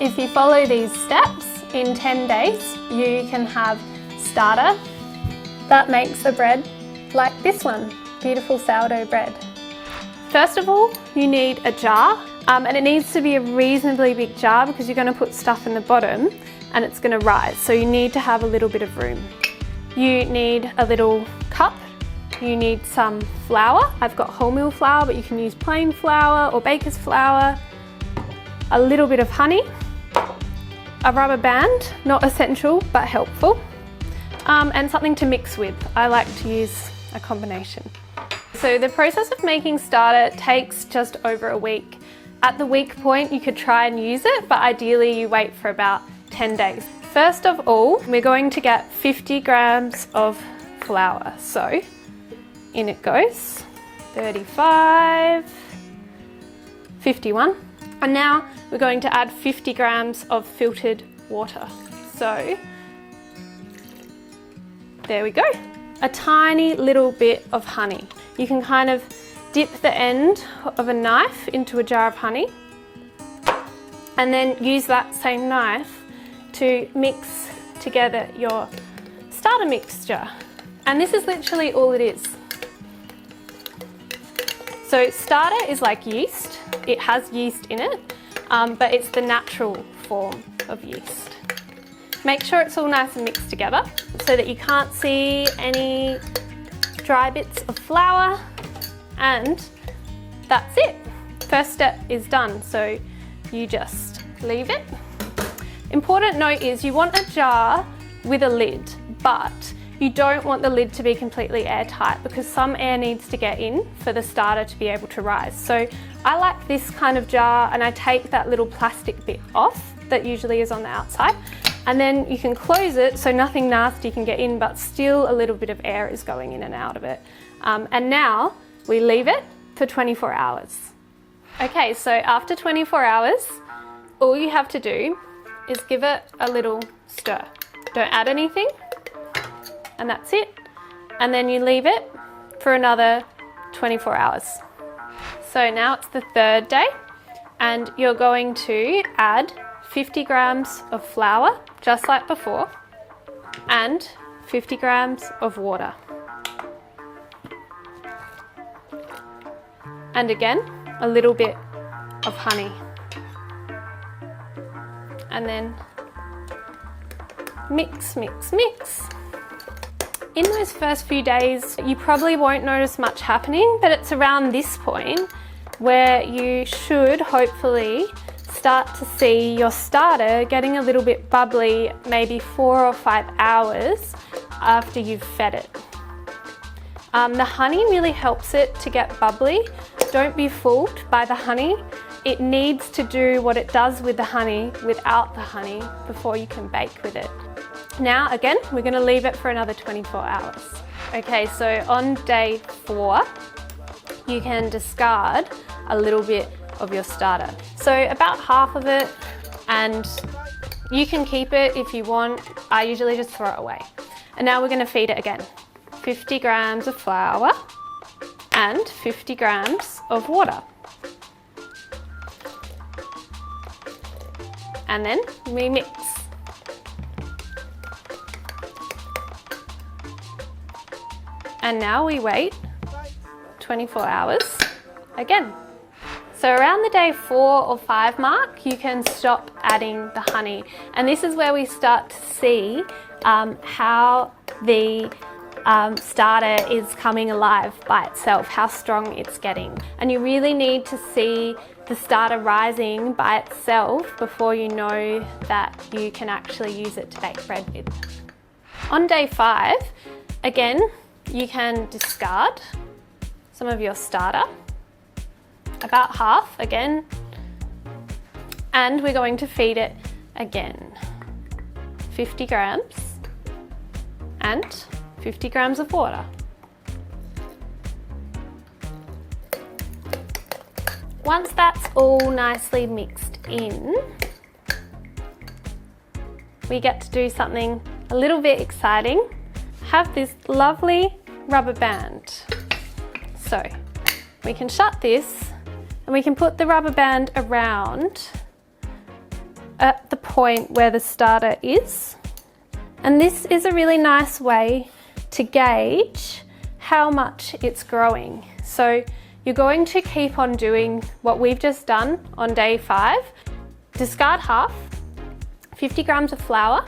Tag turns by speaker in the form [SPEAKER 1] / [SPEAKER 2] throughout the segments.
[SPEAKER 1] If you follow these steps, in 10 days, you can have starter that makes a bread like this one, beautiful sourdough bread. First of all, you need a jar, and it needs to be a reasonably big jar because you're going to put stuff in the bottom and it's going to rise, so you need to have a little bit of room. You need a little cup, you need some flour. I've got wholemeal flour, but you can use plain flour or baker's flour, a little bit of honey, a rubber band, not essential but helpful, and something to mix with. I like to use a combination. So the process of making starter takes just over a week. At the week point, you could try and use it, but ideally you wait for about 10 days. First of all, we're going to get 50 grams of flour. So in it goes, 35, 51. And now we're going to add 50 grams of filtered water. So there we go. A tiny little bit of honey. You can kind of dip the end of a knife into a jar of honey and then use that same knife to mix together your starter mixture. And this is literally all it is. So starter is like yeast. It has yeast in it, but it's the natural form of yeast. Make sure it's all nice and mixed together so that you can't see any dry bits of flour, and that's it. First step is done, so you just leave it. Important note is you want a jar with a lid, but you don't want the lid to be completely airtight because some air needs to get in for the starter to be able to rise. So I like this kind of jar, and I take that little plastic bit off that usually is on the outside, and then you can close it so nothing nasty can get in, but still a little bit of air is going in and out of it. And now we leave it for 24 hours. Okay, so after 24 hours, all you have to do is give it a little stir. Don't add anything, and that's it. And then you leave it for another 24 hours. So now it's the third day, and you're going to add 50 grams of flour, just like before, and 50 grams of water. And again, a little bit of honey. And then mix, mix, mix. In those first few days, you probably won't notice much happening, but it's around this point where you should hopefully start to see your starter getting a little bit bubbly, maybe 4 or 5 hours after you've fed it. The honey really helps it to get bubbly. Don't be fooled by the honey. It needs to do what it does with the honey without the honey before you can bake with it. Now again, we're going to leave it for another 24 hours. Okay, so on day 4, you can discard a little bit of your starter. So about half of it, and you can keep it if you want. I usually just throw it away. And now we're going to feed it again. 50 grams of flour and 50 grams of water. And then we mix. And now we wait 24 hours again. So around the day 4 or 5 mark, you can stop adding the honey. And this is where we start to see how the starter is coming alive by itself, how strong it's getting. And you really need to see the starter rising by itself before you know that you can actually use it to bake bread with. On day 5, again, you can discard some of your starter, about half again, and we're going to feed it again. 50 grams and 50 grams of water. Once that's all nicely mixed in, we get to do something a little bit exciting. Have this lovely rubber band. So we can shut this and we can put the rubber band around at the point where the starter is. And this is a really nice way to gauge how much it's growing. So you're going to keep on doing what we've just done on day 5. Discard half, 50 grams of flour,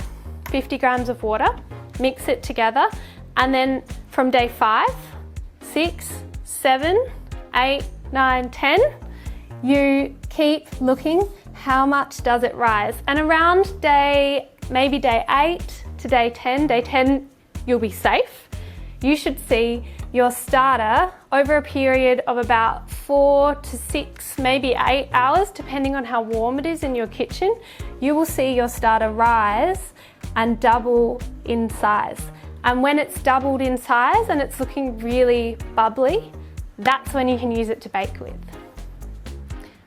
[SPEAKER 1] 50 grams of water, mix it together, and then from day 5, 6, 7, 8, 9, 10, you keep looking how much does it rise. And around maybe day 8 to day 10 you'll be safe. You should see your starter over a period of about 4 to 6, maybe 8 hours, depending on how warm it is in your kitchen. You will see your starter rise and double in size. And when it's doubled in size and it's looking really bubbly, that's when you can use it to bake with.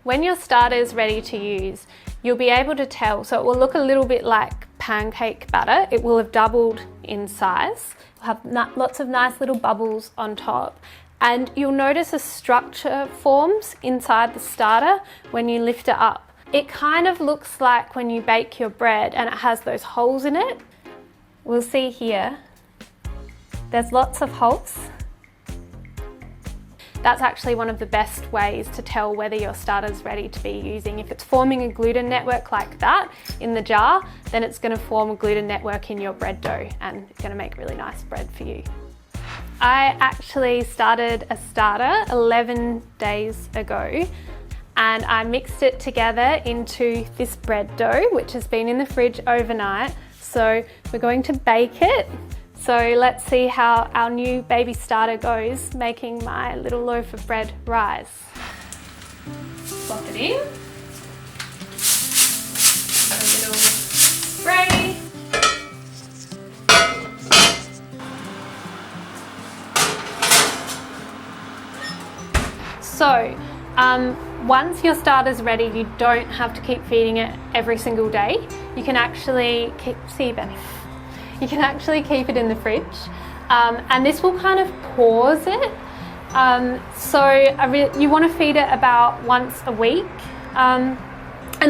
[SPEAKER 1] When your starter is ready to use, you'll be able to tell, so it will look a little bit like pancake batter. It will have doubled in size. It'll have lots of nice little bubbles on top. And you'll notice a structure forms inside the starter when you lift it up. It kind of looks like when you bake your bread and it has those holes in it. We'll see here, there's lots of holes. That's actually one of the best ways to tell whether your starter's ready to be using. If it's forming a gluten network like that in the jar, then it's going to form a gluten network in your bread dough and it's going to make really nice bread for you. I actually started a starter 11 days ago and I mixed it together into this bread dough, which has been in the fridge overnight. So we're going to bake it. So let's see how our new baby starter goes, making my little loaf of bread rise. Plop it in. A little spray. So, once your starter's ready, you don't have to keep feeding it every single day. You can actually You can actually keep it in the fridge, and this will kind of pause it. You want to feed it about once a week. And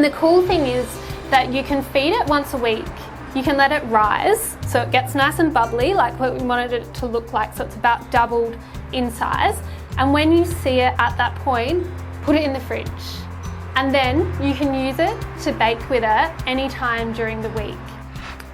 [SPEAKER 1] the cool thing is that you can feed it once a week. You can let it rise so it gets nice and bubbly, like what we wanted it to look like, so it's about doubled in size. And when you see it at that point, put it in the fridge. And then you can use it to bake with it anytime during the week.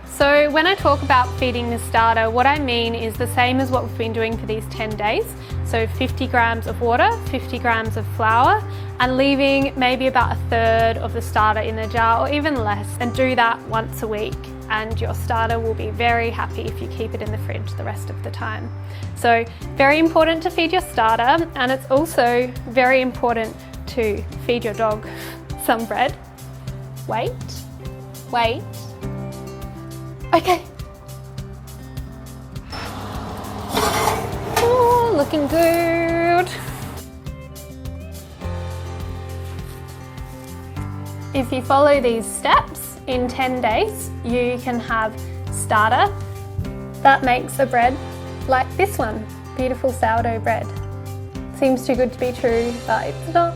[SPEAKER 1] So when I talk about feeding the starter, what I mean is the same as what we've been doing for these 10 days. So 50 grams of water, 50 grams of flour, and leaving maybe about 1/3 of the starter in the jar or even less, and do that once a week. And your starter will be very happy if you keep it in the fridge the rest of the time. So very important to feed your starter, and it's also very important to feed your dog some bread. Wait. Okay. Oh, looking good. If you follow these steps in 10 days, you can have starter that makes a bread like this one. Beautiful sourdough bread. Seems too good to be true, but it's not.